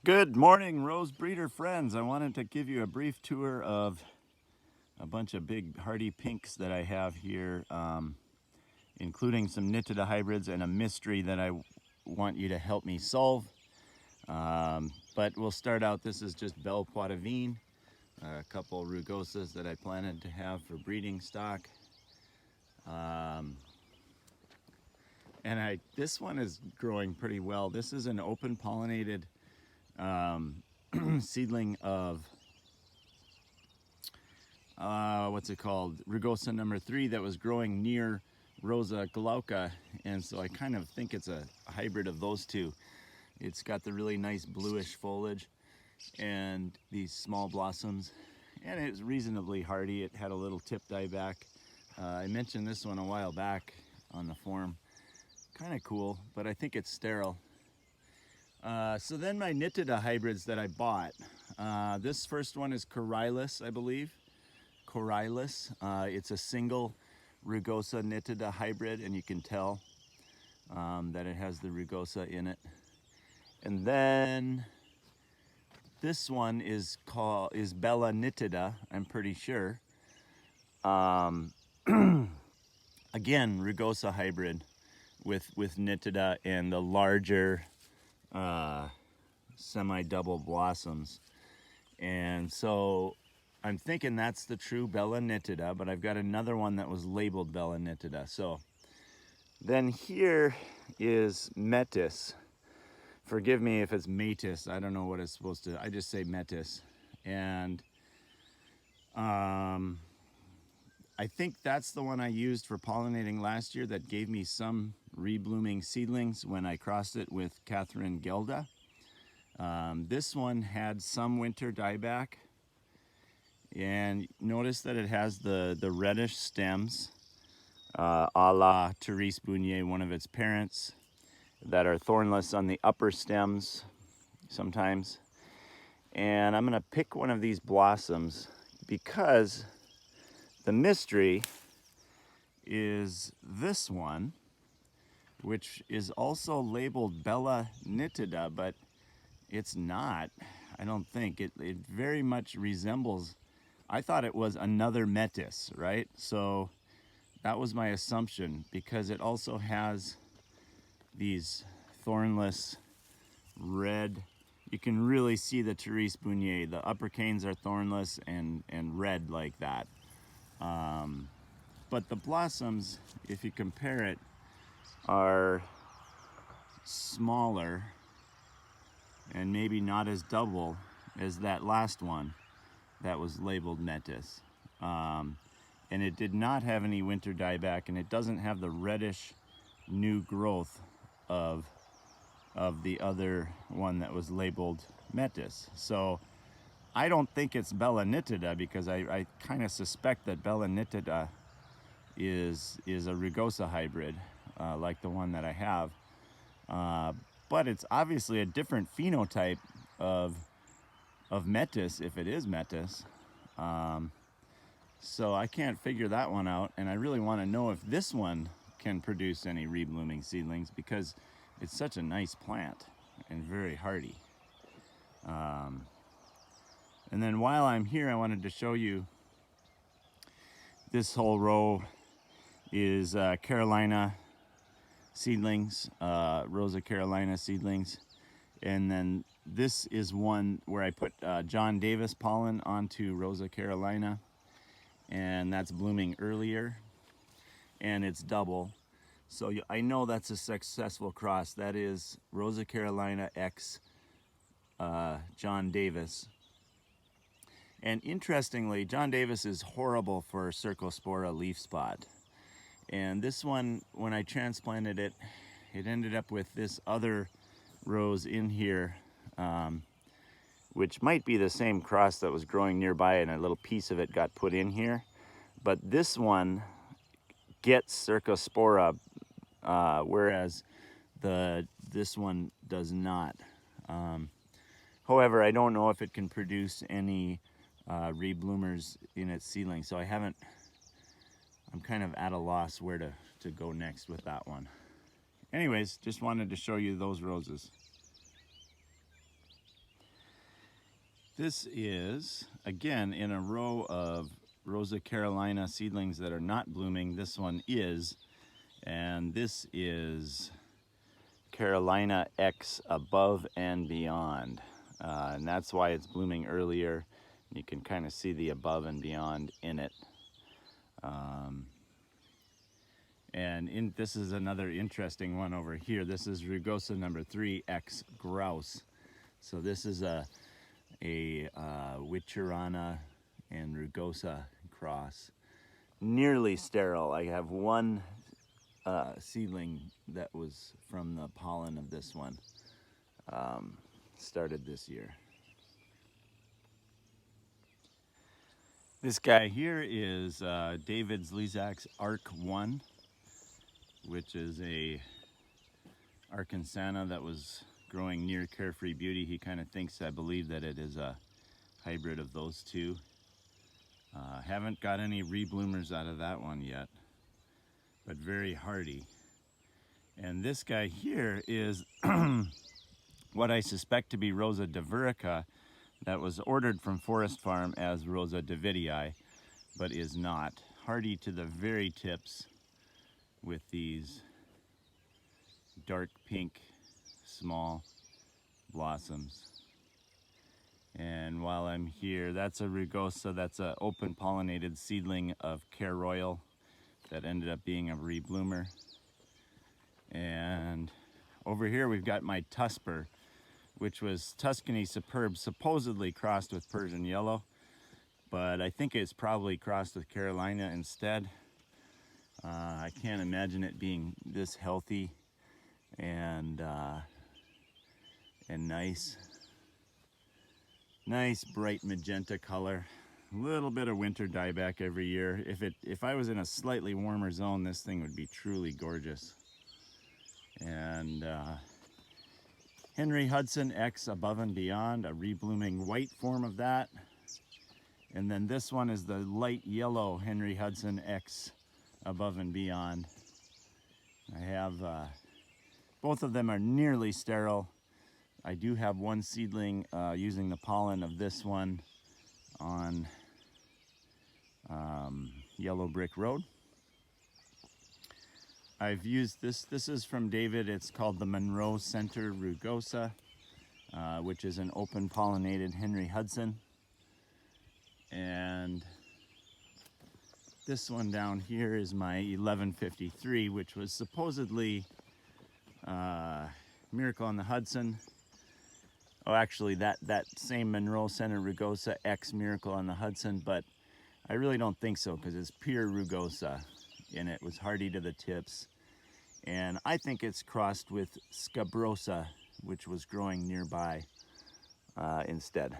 Good morning, rose breeder friends. I wanted to give you a brief tour of a bunch of big hardy pinks that I have here, including some Nitida hybrids and a mystery that I want you to help me solve. But we'll start out, this is just Belle Poitevine, a couple rugosas that I planted to have for breeding stock. And this one is growing pretty well. This is an open pollinated seedling of what's it called? Rugosa number 3 that was growing near Rosa glauca, and so I kind of think it's a hybrid of those two. It's got the really nice bluish foliage and these small blossoms, and it's reasonably hardy. It had a little tip dieback. I mentioned this one a while back on the forum. Kind of cool, but I think it's sterile. So then my Nitida hybrids that I bought. This first one is Corylus, I believe. Corylus. It's a single rugosa Nitida hybrid, and you can tell that it has the rugosa in it. And then this one is Bella Nitida, I'm pretty sure. Again, rugosa hybrid with Nitida and the larger semi-double blossoms. And so I'm thinking that's the true Bella Nitida, but I've got another one that was labeled Bella Nitida. So then here is Métis. Forgive me if it's Métis. I don't know what it's supposed to. I just say Métis. And I think that's the one I used for pollinating last year that gave me some reblooming seedlings when I crossed it with Catherine Gelda. This one had some winter dieback, and notice that it has the reddish stems, a la Therese Bounier, one of its parents, that are thornless on the upper stems sometimes. And I'm gonna pick one of these blossoms because the mystery is this one, which is also labeled Bella Nitida, but it's not. I don't think. It very much resembles, I thought it was another Métis, right? So that was my assumption, because it also has these thornless red. You can really see the Therese Bounier. The upper canes are thornless and red like that. But the blossoms, if you compare it, are smaller and maybe not as double as that last one that was labeled Métis. And it did not have any winter dieback, and it doesn't have the reddish new growth of the other one that was labeled Métis. So I don't think it's Bella Nitida, because I kind of suspect that Bella Nitida is a rugosa hybrid, like the one that I have. But it's obviously a different phenotype of Métis, if it is Métis. So I can't figure that one out, and I really want to know if this one can produce any reblooming seedlings, because it's such a nice plant and very hardy. And then while I'm here, I wanted to show you this whole row is Carolina seedlings, Rosa Carolina seedlings. And then this is one where I put John Davis pollen onto Rosa Carolina, and that's blooming earlier, and it's double. So I know that's a successful cross. That is Rosa Carolina X John Davis. And interestingly, John Davis is horrible for Cercospora leaf spot. And this one, when I transplanted it, it ended up with this other rose in here, which might be the same cross that was growing nearby, and a little piece of it got put in here. But this one gets Cercospora, whereas this one does not. However, I don't know if it can produce any rebloomers in its seedling, so I'm kind of at a loss where to go next with that one. Anyways, just wanted to show you those roses. This is, again, in a row of Rosa Carolina seedlings that are not blooming. This one is, and this is Carolina X Above and Beyond. And that's why it's blooming earlier. You can kind of see the above and beyond in it. This is another interesting one over here. This is Rugosa number 3 X Grouse. So this is a Witcherana and Rugosa cross. Nearly sterile. I have one seedling that was from the pollen of this one. Started this year. This guy here is David Zlizak's Arc 1, which is a Arkansana that was growing near Carefree Beauty. He kind of thinks, I believe, that it is a hybrid of those two. Haven't got any rebloomers out of that one yet, but very hardy. And this guy here is what I suspect to be Rosa divirica that was ordered from Forest Farm as Rosa Davidii, but is not. Hardy to the very tips with these dark pink small blossoms. And while I'm here, that's a Rugosa, that's an open pollinated seedling of Care Royal that ended up being a rebloomer. And over here we've got my Tusper, which was Tuscany Superb, supposedly crossed with Persian Yellow, but I think it's probably crossed with Carolina instead. I can't imagine it being this healthy and nice. Nice bright magenta color. A little bit of winter dieback every year. If I was in a slightly warmer zone, this thing would be truly gorgeous. And Henry Hudson X Above and Beyond, a reblooming white form of that. And then this one is the light yellow Henry Hudson X Above and Beyond. I have, both of them are nearly sterile. I do have one seedling using the pollen of this one on Yellow Brick Road. I've used this is from David. It's called the Monroe Center Rugosa, which is an open pollinated Henry Hudson. And this one down here is my 1153, which was supposedly Miracle on the Hudson. Oh, actually, that same Monroe Center Rugosa X Miracle on the Hudson, but I really don't think so because it's pure Rugosa and it was hardy to the tips. And I think it's crossed with Scabrosa, which was growing nearby instead.